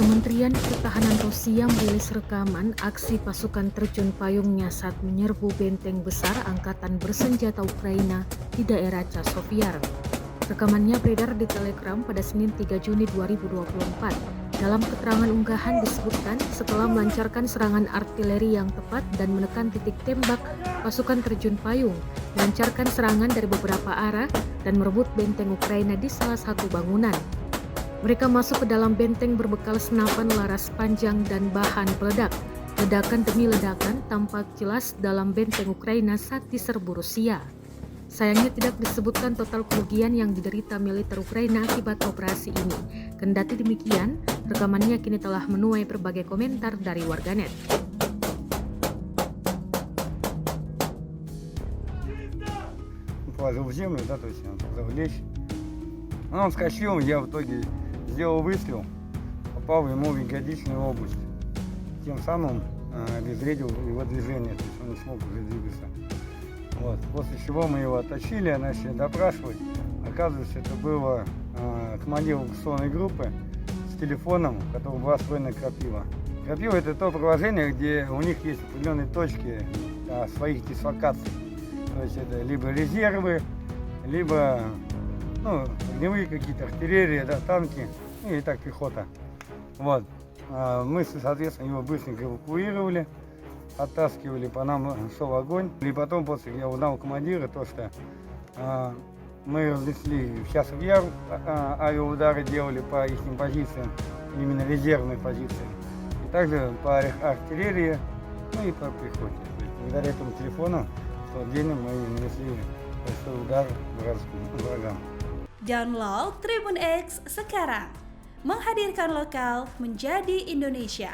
Kementerian Pertahanan Rusia merilis rekaman aksi pasukan terjun payungnya saat menyerbu benteng besar Angkatan Bersenjata Ukraina di daerah Chasiv-Yar. Rekamannya beredar di Telegram pada Senin 3 Juni 2024. Dalam keterangan unggahan disebutkan setelah melancarkan serangan artileri yang tepat dan menekan titik tembak, pasukan terjun payung melancarkan serangan dari beberapa arah dan merebut benteng Ukraina di salah satu bangunan. Mereka masuk ke dalam benteng berbekal senapan laras panjang dan bahan peledak. Ledakan demi ledakan tampak jelas dalam benteng Ukraina saat diserbu Rusia. Sayangnya tidak disebutkan total kerugian yang diderita militer Ukraina akibat operasi ini. Kendati demikian, rekamannya kini telah menuai berbagai komentar dari warganet. Положил в землю, да, то есть он завлечь. Он вскочил, я в итоге сделал выстрел, попал ему в ягодичную область. Тем самым обезвредил его движение, то есть он не смог уже двигаться. Вот. После чего мы его оттащили, начали допрашивать. Оказывается, это было командир эвакуационной группы с телефоном, у которого была встроена крапива. Крапива — это то приложение, где у них есть определенные точки своих дислокаций. То есть это либо резервы, либо огневые какие-то, артиллерия, да, танки, и так пехота. Вот. Мы, соответственно, его быстренько эвакуировали, оттаскивали, по нам шел огонь. И потом, после я узнал командира, то, что мы разнесли в Chasiv-Yar, авиаудары делали по их позициям, именно резервной позиции. И также по артиллерии, и по пехоте. Благодаря этому телефону в тот день мы нанесли большой удар врагам. Download Tribun X sekarang, menghadirkan lokal menjadi Indonesia.